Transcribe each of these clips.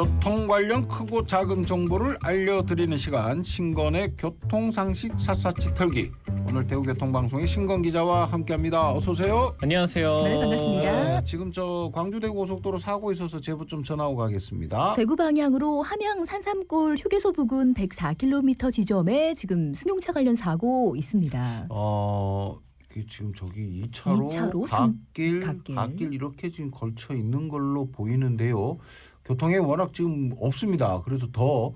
교통 관련 크고 작은 정보를 알려드리는 시간, 신건의 교통상식 샅샅이 털기. 오늘 대구교통방송의 신건 기자와 함께합니다. 어서 오세요. 안녕하세요. 네, 반갑습니다. 지금 저 광주대구 고속도로 사고 있어서 제보 좀 전하고 가겠습니다. 대구 방향으로 함양 산삼골 휴게소 부근 104km 지점에 지금 승용차 관련 사고 있습니다. 지금 저기 2차로 갓길 이렇게 지금 걸쳐 있는 걸로 보이는데요. 교통에 워낙 지금 없습니다. 그래서 더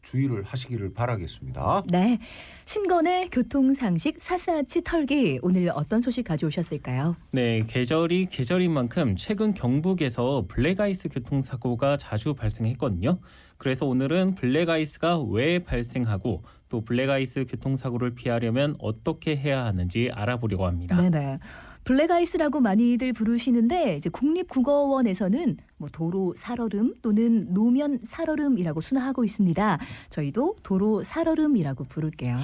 주의를 하시기를 바라겠습니다. 네, 신건의 교통상식 샅샅이 털기. 오늘 어떤 소식 가져오셨을까요? 네, 계절이 계절인 만큼 최근 경북에서 블랙아이스 교통사고가 자주 발생했거든요. 그래서 오늘은 블랙아이스가 왜 발생하고 또 블랙아이스 교통사고를 피하려면 어떻게 해야 하는지 알아보려고 합니다. 네네. 블랙아이스라고 많이들 부르시는데 이제 국립국어원에서는 도로 살얼음 또는 노면 살얼음이라고 순화하고 있습니다. 저희도 도로 살얼음이라고 부를게요.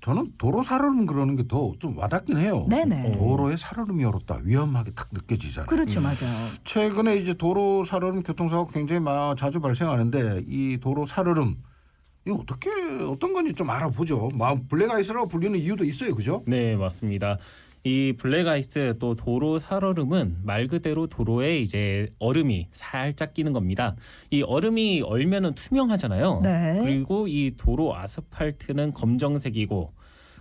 저는 도로 살얼음 그러는 게 더 좀 와닿긴 해요. 네네. 도로에 살얼음이 얼었다. 위험하게 딱 느껴지잖아요. 그렇죠, 맞아요. 최근에 이제 도로 살얼음 교통사고 굉장히 자주 발생하는데 이 도로 살얼음 이거 어떤 건지 좀 알아보죠. 블랙아이스라고 불리는 이유도 있어요, 그죠? 네, 맞습니다. 이 블랙아이스 또 도로 살얼음은 말 그대로 도로에 이제 얼음이 살짝 끼는 겁니다. 이 얼음이 얼면은 투명하잖아요. 네. 그리고 이 도로 아스팔트는 검정색이고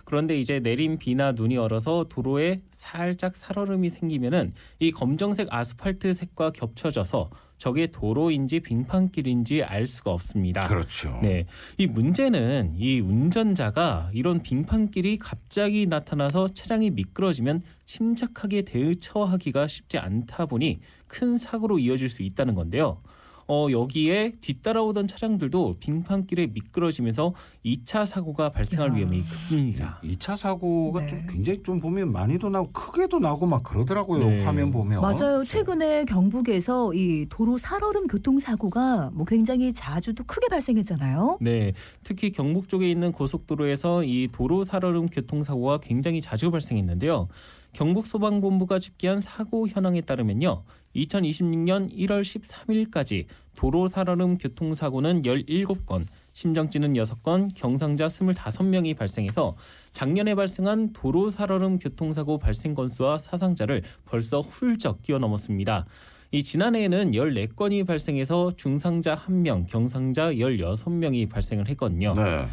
그런데 이제 내린 비나 눈이 얼어서 도로에 살짝 살얼음이 생기면은 이 검정색 아스팔트 색과 겹쳐져서 저게 도로인지 빙판길인지 알 수가 없습니다. 그렇죠. 네, 이 문제는 이 운전자가 이런 빙판길이 갑자기 나타나서 차량이 미끄러지면 침착하게 대처하기가 쉽지 않다 보니 큰 사고로 이어질 수 있다는 건데요. 여기에 뒤따라오던 차량들도 빙판길에 미끄러지면서 2차 사고가 발생할 위험이 큽니다. 2차 사고가 네. 좀 굉장히 좀 보면 많이도 나고 크게도 나고 막 그러더라고요. 네. 화면 보면. 맞아요. 최근에 경북에서 이 도로 살얼음 교통사고가 굉장히 자주 또 크게 발생했잖아요. 네, 특히 경북 쪽에 있는 고속도로에서 이 도로 살얼음 교통사고가 굉장히 자주 발생했는데요. 경북소방본부가 집계한 사고 현황에 따르면요. 2026년 1월 13일까지 도로 살얼음 교통사고는 17건, 심정지는 6건, 경상자 25명이 발생해서 작년에 발생한 도로 살얼음 교통사고 발생 건수와 사상자를 벌써 훌쩍 뛰어넘었습니다. 이 지난해에는 14건이 발생해서 중상자 1명, 경상자 16명이 발생을 했거든요. 네.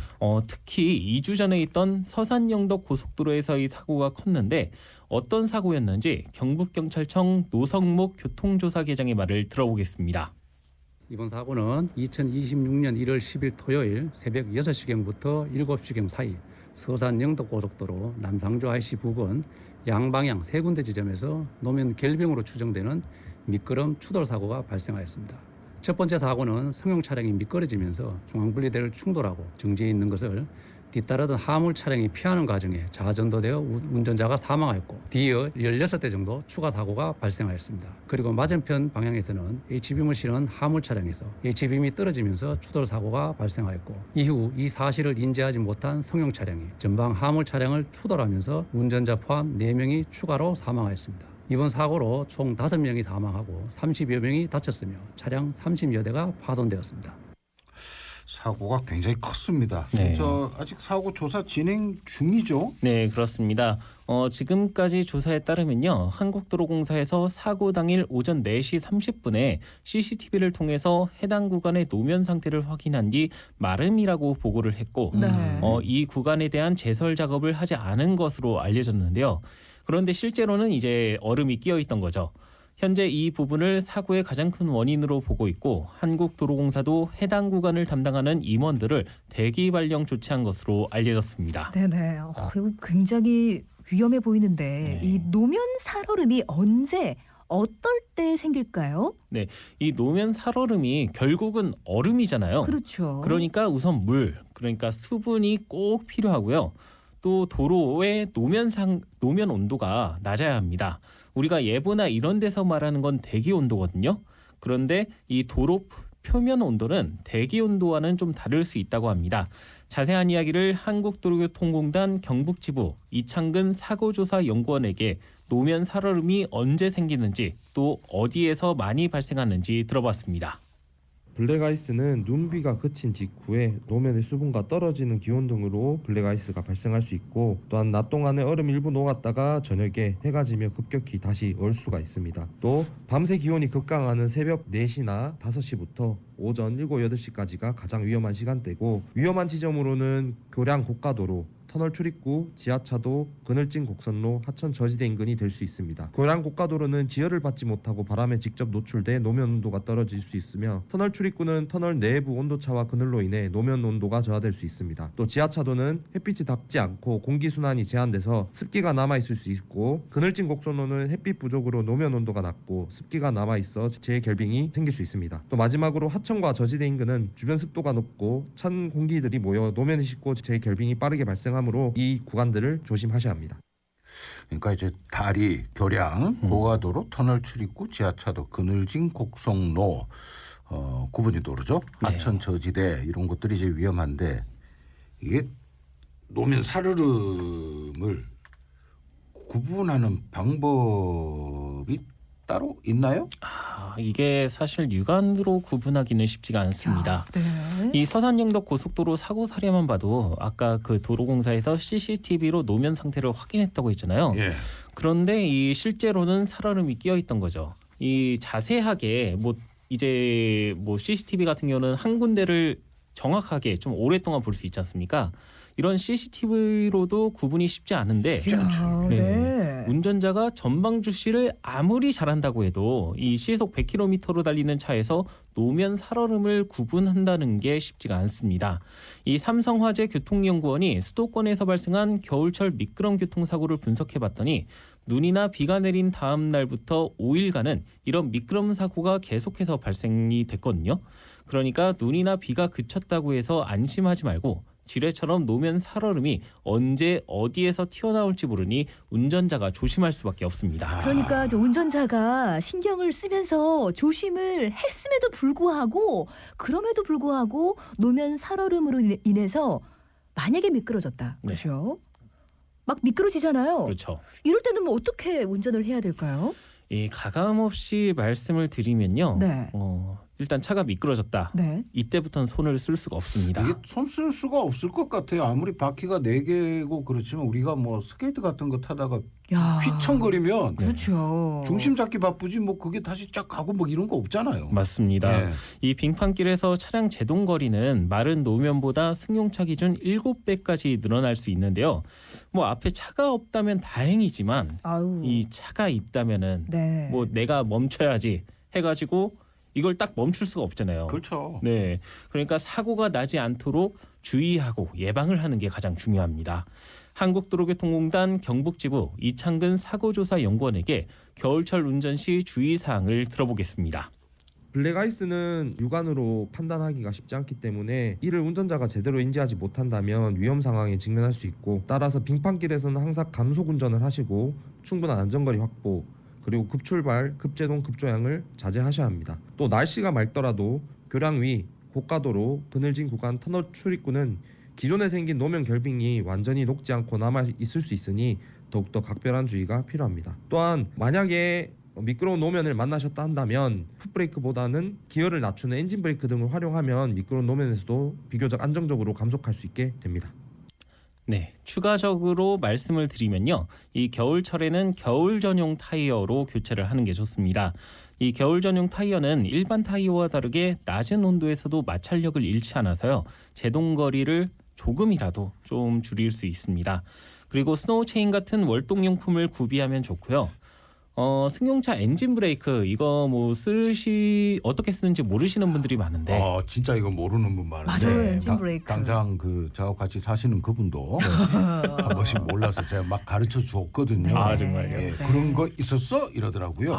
특히 2주 전에 있던 서산영덕 고속도로에서의 사고가 컸는데 어떤 사고였는지 경북경찰청 노성목 교통조사계장의 말을 들어보겠습니다. 이번 사고는 2026년 1월 10일 토요일 새벽 6시경부터 7시경 사이 서산영덕고속도로 남상조 IC 부근 양방향 세 군데 지점에서 노면 결병으로 추정되는 미끄럼 추돌 사고가 발생하였습니다. 첫 번째 사고는 승용 차량이 미끄러지면서 중앙분리대를 충돌하고 정지해 있는 것을 뒤따르던 화물 차량이 피하는 과정에 좌전도되어 운전자가 사망하였고 뒤이어 16대 정도 추가 사고가 발생하였습니다. 그리고 맞은편 방향에서는 H빔을 실은 화물 차량에서 H빔이 떨어지면서 추돌 사고가 발생하였고 이후 이 사실을 인지하지 못한 승용 차량이 전방 화물 차량을 추돌하면서 운전자 포함 4명이 추가로 사망하였습니다. 이번 사고로 총 5명이 사망하고 30여 명이 다쳤으며 차량 30여 대가 파손되었습니다. 사고가 굉장히 컸습니다. 네. 아직 사고 조사 진행 중이죠? 네, 그렇습니다. 지금까지 조사에 따르면요. 한국도로공사에서 사고 당일 오전 4시 30분에 CCTV를 통해서 해당 구간의 노면 상태를 확인한 뒤 마름이라고 보고를 했고 네. 이 구간에 대한 제설 작업을 하지 않은 것으로 알려졌는데요. 그런데 실제로는 이제 얼음이 끼어 있던 거죠. 현재 이 부분을 사고의 가장 큰 원인으로 보고 있고 한국도로공사도 해당 구간을 담당하는 임원들을 대기 발령 조치한 것으로 알려졌습니다. 네네. 이거 굉장히 위험해 보이는데 네. 이 노면 살얼음이 언제 어떨 때 생길까요? 네, 이 노면 살얼음이 결국은 얼음이잖아요. 그렇죠. 그러니까 우선 그러니까 수분이 꼭 필요하고요. 또 도로의 노면 온도가 낮아야 합니다. 우리가 예보나 이런 데서 말하는 건 대기 온도거든요. 그런데 이 도로 표면 온도는 대기 온도와는 좀 다를 수 있다고 합니다. 자세한 이야기를 한국도로교통공단 경북지부 이창근 사고조사연구원에게 노면 살얼음이 언제 생기는지 또 어디에서 많이 발생하는지 들어봤습니다. 블랙아이스는 눈비가 그친 직후에 노면의 수분과 떨어지는 기온 등으로 블랙아이스가 발생할 수 있고, 또한 낮 동안에 얼음이 일부 녹았다가 저녁에 해가 지며 급격히 다시 얼 수가 있습니다. 또 밤새 기온이 급강하는 새벽 4시나 5시부터 오전 7, 8시까지가 가장 위험한 시간대고, 위험한 지점으로는 교량 고가도로, 터널 출입구, 지하차도, 그늘진 곡선로, 하천 저지대 인근이 될 수 있습니다. 교량 고가도로는 지열을 받지 못하고 바람에 직접 노출돼 노면 온도가 떨어질 수 있으며, 터널 출입구는 터널 내부 온도차와 그늘로 인해 노면 온도가 저하될 수 있습니다. 또 지하차도는 햇빛이 닿지 않고 공기 순환이 제한돼서 습기가 남아 있을 수 있고, 그늘진 곡선로는 햇빛 부족으로 노면 온도가 낮고 습기가 남아 있어 재결빙이 생길 수 있습니다. 또 마지막으로 하천과 저지대 인근은 주변 습도가 높고 찬 공기들이 모여 노면에 싣고 재결빙이 빠르게 발생하므로 이 구간들을 조심하셔야 합니다. 그러니까 이제 다리, 교량, 고가도로, 터널 출입구, 지하차도, 그늘진 곡선로, 구분이 도로죠. 하천 저지대 이런 것들이 이제 위험한데, 이게 노면 살얼음을 구분하는 방법이 따로 있나요? 이게 사실 육안으로 구분하기는 쉽지가 않습니다. 네. 이 서산영덕 고속도로 사고 사례만 봐도 아까 그 도로공사에서 CCTV로 노면 상태를 확인했다고 했잖아요. 예. 그런데 이 실제로는 살얼음이 끼어 있던 거죠. 이 자세하게 이제 CCTV 같은 경우는 한 군데를 정확하게 좀 오랫동안 볼 수 있지 않습니까? 이런 CCTV로도 구분이 쉽지 않은데 네. 운전자가 전방 주시를 아무리 잘한다고 해도 이 시속 100km로 달리는 차에서 노면 살얼음을 구분한다는 게 쉽지가 않습니다. 이 삼성화재 교통연구원이 수도권에서 발생한 겨울철 미끄럼 교통사고를 분석해봤더니 눈이나 비가 내린 다음 날부터 5일간은 이런 미끄럼 사고가 계속해서 발생이 됐거든요. 그러니까 눈이나 비가 그쳤다고 해서 안심하지 말고 지뢰처럼 노면 살얼음이 언제 어디에서 튀어나올지 모르니 운전자가 조심할 수밖에 없습니다. 그러니까 저 운전자가 신경을 쓰면서 조심을 했음에도 불구하고, 그럼에도 불구하고 노면 살얼음으로 인해서 만약에 미끄러졌다. 네. 그렇죠? 막 미끄러지잖아요. 그렇죠. 이럴 때는 뭐 어떻게 운전을 해야 될까요? 이 가감 없이 말씀을 드리면요. 네. 일단 차가 미끄러졌다. 네. 이때부터는 손을 쓸 수가 없습니다. 이게 손 쓸 수가 없을 것 같아요. 아무리 바퀴가 4개고 그렇지만 우리가 뭐 스케이트 같은 거 타다가 야. 휘청거리면 그렇죠. 중심 잡기 바쁘지 뭐 그게 다시 쫙 가고 뭐 이런 거 없잖아요. 맞습니다. 예. 이 빙판길에서 차량 제동 거리는 마른 노면보다 승용차 기준 7배까지 늘어날 수 있는데요. 뭐 앞에 차가 없다면 다행이지만 아유. 이 차가 있다면은 네. 뭐 내가 멈춰야지 해가지고 이걸 딱 멈출 수가 없잖아요. 그렇죠. 네, 그러니까 사고가 나지 않도록 주의하고 예방을 하는 게 가장 중요합니다. 한국도로교통공단 경북지부 이창근 사고조사연구원에게 겨울철 운전 시 주의사항을 들어보겠습니다. 블랙아이스는 육안으로 판단하기가 쉽지 않기 때문에 이를 운전자가 제대로 인지하지 못한다면 위험 상황에 직면할 수 있고, 따라서 빙판길에서는 항상 감속 운전을 하시고 충분한 안전거리 확보, 그리고 급출발, 급제동, 급조양을 자제하셔야 합니다. 또 날씨가 맑더라도 교량 위, 고가도로, 그늘진 구간, 터널 출입구는 기존에 생긴 노면 결빙이 완전히 녹지 않고 남아 있을 수 있으니 더욱더 각별한 주의가 필요합니다. 또한 만약에 미끄러운 노면을 만나셨다 한다면 풋브레이크보다는 기어를 낮추는 엔진 브레이크 등을 활용하면 미끄러운 노면에서도 비교적 안정적으로 감속할 수 있게 됩니다. 네, 추가적으로 말씀을 드리면요. 이 겨울철에는 겨울 전용 타이어로 교체를 하는 게 좋습니다. 이 겨울 전용 타이어는 일반 타이어와 다르게 낮은 온도에서도 마찰력을 잃지 않아서요. 제동 거리를 조금이라도 좀 줄일 수 있습니다. 그리고 스노우 체인 같은 월동용품을 구비하면 좋고요. 승용차 엔진 브레이크 이거 뭐 어떻게 쓰는지 모르시는 분들이 많은데 진짜 이거 모르는 분 많은데. 맞아요, 엔진 브레이크. 당장 저하고 같이 사시는 그분도 한 번씩 몰라서 제가 막 가르쳐 주었거든요. 아, 정말요? 예, 네. 그런 거 있었어? 이러더라고요.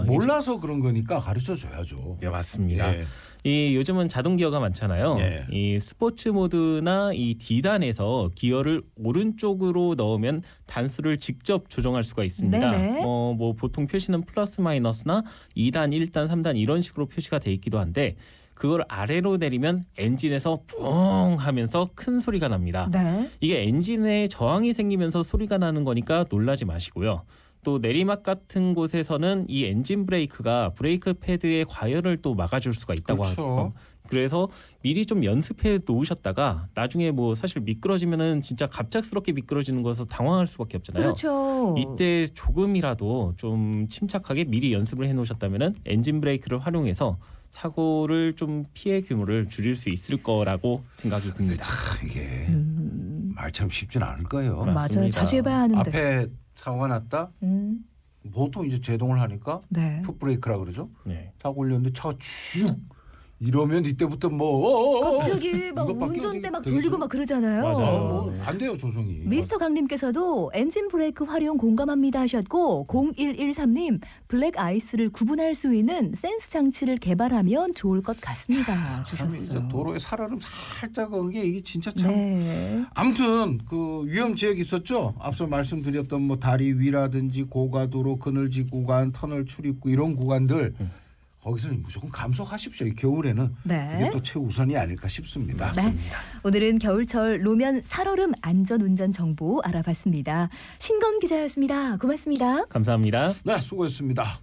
몰라서 그런 거니까 가르쳐 줘야죠. 네, 맞습니다. 예. 이 요즘은 자동 기어가 많잖아요. 예. 이 스포츠 모드나 이 D단에서 기어를 오른쪽으로 넣으면 단수를 직접 조정할 수가 있습니다. 네네. 뭐 보통 표시는 플러스 마이너스나 2단, 1단, 3단 이런 식으로 표시가 돼 있기도 한데 그걸 아래로 내리면 엔진에서 뿡 하면서 큰 소리가 납니다. 네. 이게 엔진에 저항이 생기면서 소리가 나는 거니까 놀라지 마시고요. 또 내리막 같은 곳에서는 이 엔진 브레이크가 브레이크 패드의 과열을 또 막아줄 수가 있다고 그렇죠. 하고 그래서 미리 좀 연습해 놓으셨다가 나중에 뭐 사실 미끄러지면은 진짜 갑작스럽게 미끄러지는 거라서 당황할 수밖에 없잖아요. 그렇죠. 이때 조금이라도 좀 침착하게 미리 연습을 해 놓으셨다면은 엔진 브레이크를 활용해서 사고를 좀 피해 규모를 줄일 수 있을 거라고 생각이 근데 듭니다. 참 이게 음, 말처럼 쉽진 않을 거예요. 맞아요. 맞습니다. 자주 해봐야 하는데. 앞에 사고가 났다. 보통 이제 제동을 하니까 네. 풋브레이크라 그러죠. 네. 타고 올렸는데 차가 쭉 이러면 이때부터 뭐 갑자기 막 이거 바뀌어야 운전대 막 되겠어요? 돌리고 막 그러잖아요. 맞아요. 안 돼요 조종이. 미스터 강님께서도 엔진 브레이크 활용 공감합니다 하셨고 0113님 블랙 아이스를 구분할 수 있는 센스 장치를 개발하면 좋을 것 같습니다. 참 이제 주셨어요. 도로에 살얼음 살짝 온 게 이게 진짜 참. 네. 아무튼 그 위험 지역 있었죠. 앞서 말씀드렸던 뭐 다리 위라든지 고가도로, 그늘지 구간, 터널 출입구 이런 구간들 거기서는 무조건 감속하십시오. 이 겨울에는 네. 이게 또 최우선이 아닐까 싶습니다. 네. 오늘은 겨울철 노면 살얼음 안전운전 정보 알아봤습니다. 신건 기자였습니다. 고맙습니다. 감사합니다. 네, 수고했습니다.